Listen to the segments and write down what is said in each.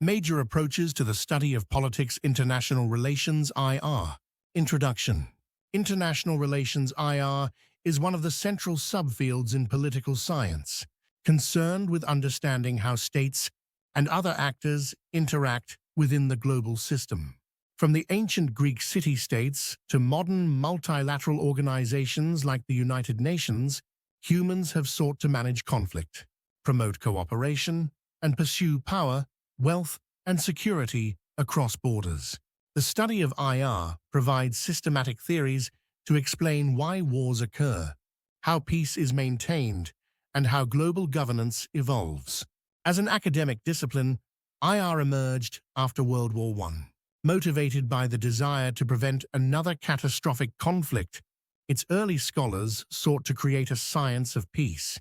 Major Approaches to the Study of Politics International Relations IR. Introduction. International Relations IR is one of the central subfields in political science, concerned with understanding how states and other actors interact within the global system. From the ancient Greek city-states to modern multilateral organizations like the United Nations, humans have sought to manage conflict, promote cooperation, and pursue power, wealth, and security across borders. The study of IR provides systematic theories to explain why wars occur, how peace is maintained, and how global governance evolves. As an academic discipline, IR emerged after World War I. Motivated by the desire to prevent another catastrophic conflict, its early scholars sought to create a science of peace.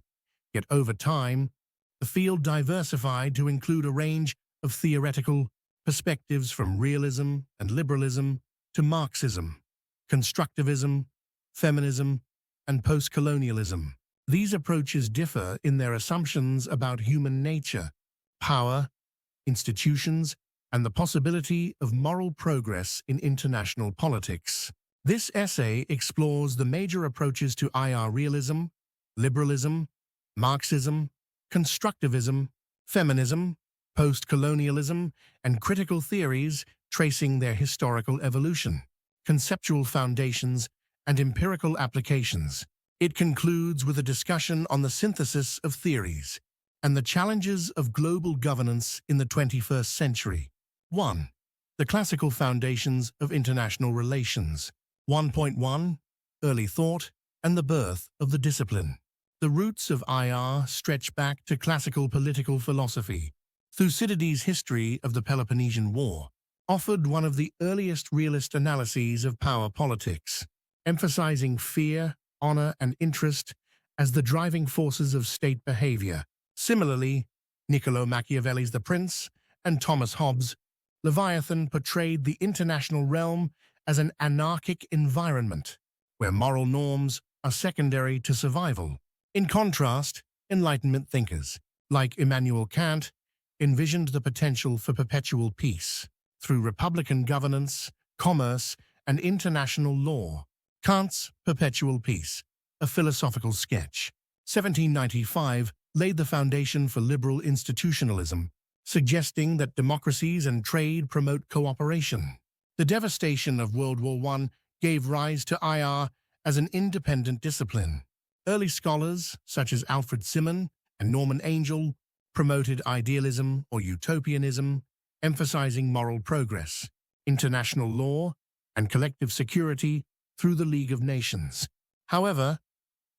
Yet over time, the field diversified to include a range of theoretical perspectives from realism and liberalism to Marxism, constructivism, feminism, and post-colonialism. These approaches differ in their assumptions about human nature, power, institutions, and the possibility of moral progress in international politics. This essay explores the major approaches to IR realism, liberalism, Marxism, constructivism, feminism, post-colonialism, and critical theories tracing their historical evolution, conceptual foundations, and empirical applications. It concludes with a discussion on the synthesis of theories and the challenges of global governance in the 21st century. 1. The classical foundations of international relations. 1.1. Early thought and the birth of the discipline. The roots of IR stretch back to classical political philosophy. Thucydides' History of the Peloponnesian War offered one of the earliest realist analyses of power politics, emphasizing fear, honor, and interest as the driving forces of state behavior. Similarly, Niccolo Machiavelli's The Prince and Thomas Hobbes' Leviathan portrayed the international realm as an anarchic environment, where moral norms are secondary to survival. In contrast, Enlightenment thinkers, like Immanuel Kant, envisioned the potential for perpetual peace through republican governance, commerce, and international law. Kant's Perpetual Peace, a philosophical sketch, 1795, laid the foundation for liberal institutionalism, suggesting that democracies and trade promote cooperation. The devastation of World War I gave rise to IR as an independent discipline. Early scholars, such as Alfred Simon and Norman Angell, promoted idealism or utopianism, emphasizing moral progress, international law, and collective security through the League of Nations. However,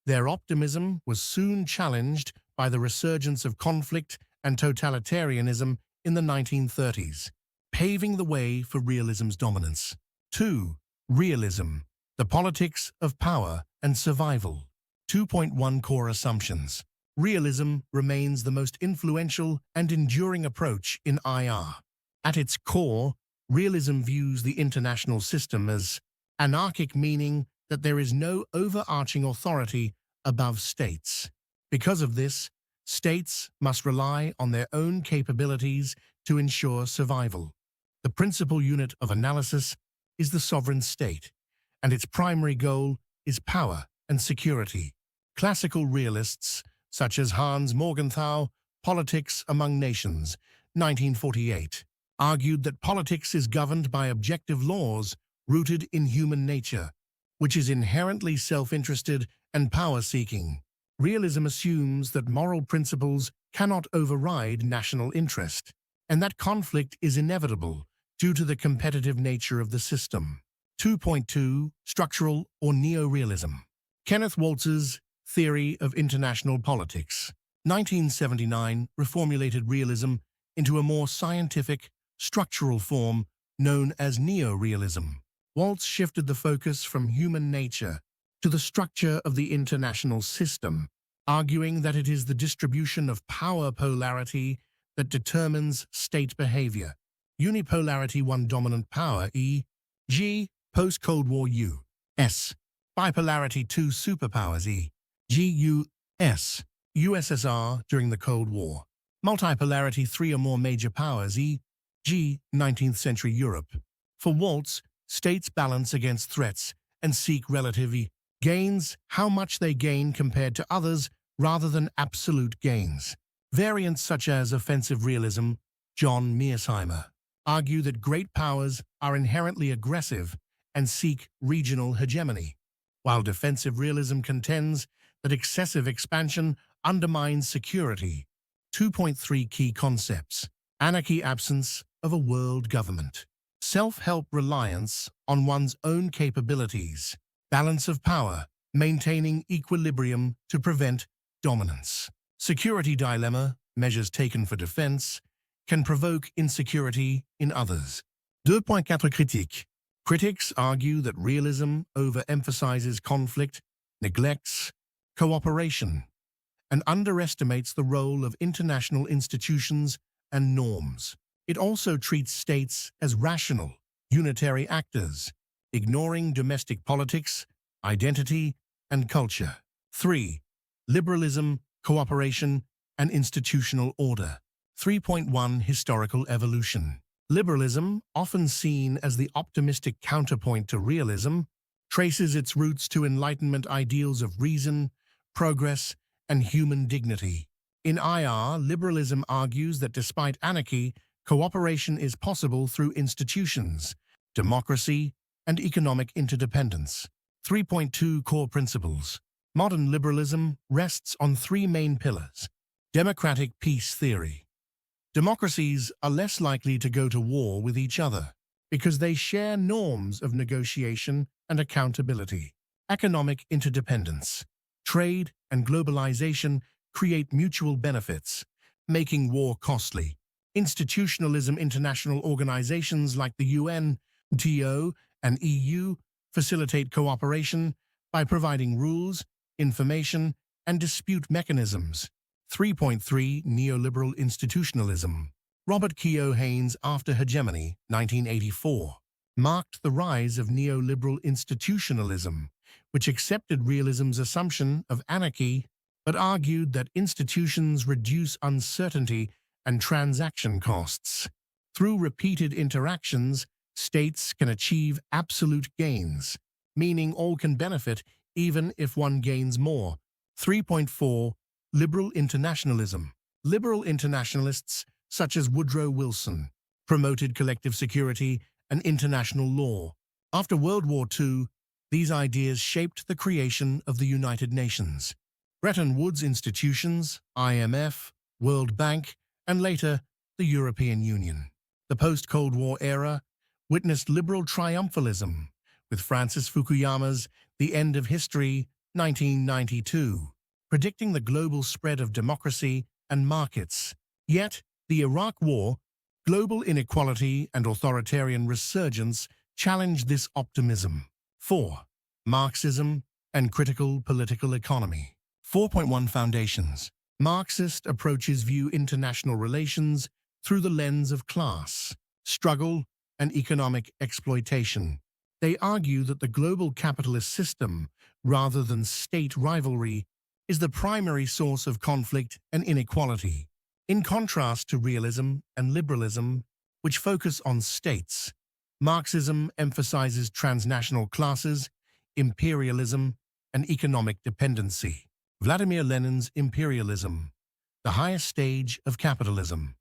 their optimism was soon challenged by the resurgence of conflict and totalitarianism in the 1930s, paving the way for realism's dominance. 2. Realism, the politics of power and survival. 2.1 Core assumptions. Realism remains the most influential and enduring approach in IR. At its core, realism views the international system as anarchic, meaning that there is no overarching authority above states. Because of this, states must rely on their own capabilities to ensure survival. The principal unit of analysis is the sovereign state, and its primary goal is power and security. Classical realists, such as Hans Morgenthau, Politics Among Nations, 1948, argued that politics is governed by objective laws rooted in human nature, which is inherently self-interested and power-seeking. Realism assumes that moral principles cannot override national interest, and that conflict is inevitable due to the competitive nature of the system. 2.2 Structural or Neorealism. Kenneth Waltz's Theory of International Politics, 1979, reformulated realism into a more scientific, structural form known as neorealism. Waltz shifted the focus from human nature to the structure of the international system, arguing that it is the distribution of power polarity that determines state behavior. Unipolarity, one dominant power, e.g., post-Cold War U.S. Bipolarity, two superpowers, e.g., U.S. USSR during the Cold War. Multipolarity, three or more major powers, e. G. 19th century Europe. For Waltz, states balance against threats and seek relative gains, how much they gain compared to others, rather than absolute gains. Variants such as offensive realism, John Mearsheimer, argue that great powers are inherently aggressive and seek regional hegemony, while defensive realism contends that excessive expansion undermines security. 2.3 Key concepts: anarchy, absence of a world government; self-help, reliance on one's own capabilities; balance of power, maintaining equilibrium to prevent dominance; security dilemma, measures taken for defense can provoke insecurity in others. 2.4 Critique. Critics argue that realism overemphasizes conflict, neglects cooperation, and underestimates the role of international institutions and norms. It also treats states as rational, unitary actors, ignoring domestic politics, identity, and culture. 3. Liberalism, cooperation, and institutional order. 3.1 Historical evolution. Liberalism, often seen as the optimistic counterpoint to realism, traces its roots to Enlightenment ideals of reason, progress, and human dignity. In IR, liberalism argues that despite anarchy, cooperation is possible through institutions, democracy, and economic interdependence. 3.2 Core principles. Modern liberalism rests on three main pillars. Democratic peace theory. Democracies are less likely to go to war with each other because they share norms of negotiation and accountability. Economic interdependence. Trade and globalization create mutual benefits, making war costly. Institutionalism. International organizations like the UN, WTO, and EU facilitate cooperation by providing rules, information, and dispute mechanisms. 3.3 Neoliberal institutionalism. Robert Keogh-Haynes' After Hegemony, 1984, marked the rise of neoliberal institutionalism, which accepted realism's assumption of anarchy but argued that institutions reduce uncertainty and transaction costs. Through repeated interactions, states can achieve absolute gains, meaning all can benefit even if one gains more. 3.4 Liberal internationalism. Liberal internationalists, such as Woodrow Wilson, promoted collective security and international law. After World War II, these ideas shaped the creation of the United Nations. Bretton Woods institutions, IMF, World Bank, and later the European Union. The post-Cold War era witnessed liberal triumphalism, with Francis Fukuyama's The End of History, 1992, predicting the global spread of democracy and markets. Yet, the Iraq War, global inequality, and authoritarian resurgence challenged this optimism. 4. Marxism and critical political economy. 4.1 Foundations. Marxist approaches view international relations through the lens of class, struggle, and economic exploitation. They argue that the global capitalist system, rather than state rivalry, is the primary source of conflict and inequality. In contrast to realism and liberalism, which focus on states, Marxism emphasizes transnational classes, imperialism, and economic dependency. Vladimir Lenin's Imperialism, the Highest Stage of Capitalism,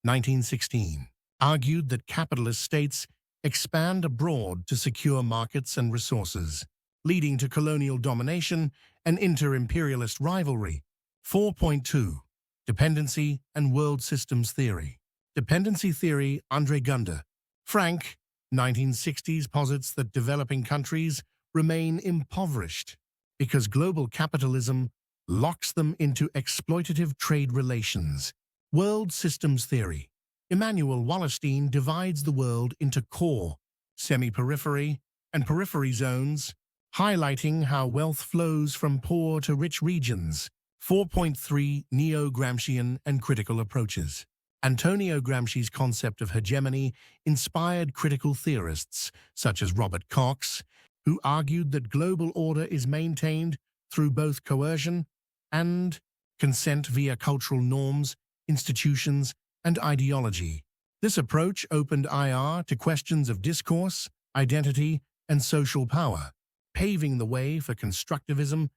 1916, argued that capitalist states expand abroad to secure markets and resources, leading to colonial domination and inter-imperialist rivalry. 4.2 Dependency and World Systems Theory. Dependency theory. Andre Gunder, Frank, 1960s, posits that developing countries remain impoverished because global capitalism locks them into exploitative trade relations. World Systems Theory. Immanuel Wallerstein divides the world into core, semi-periphery, and periphery zones, highlighting how wealth flows from poor to rich regions. 4.3 Neo-Gramscian and critical approaches. Antonio Gramsci's concept of hegemony inspired critical theorists such as Robert Cox, who argued that global order is maintained through both coercion and consent via cultural norms, institutions, and ideology. This approach opened IR to questions of discourse, identity, and social power, paving the way for constructivism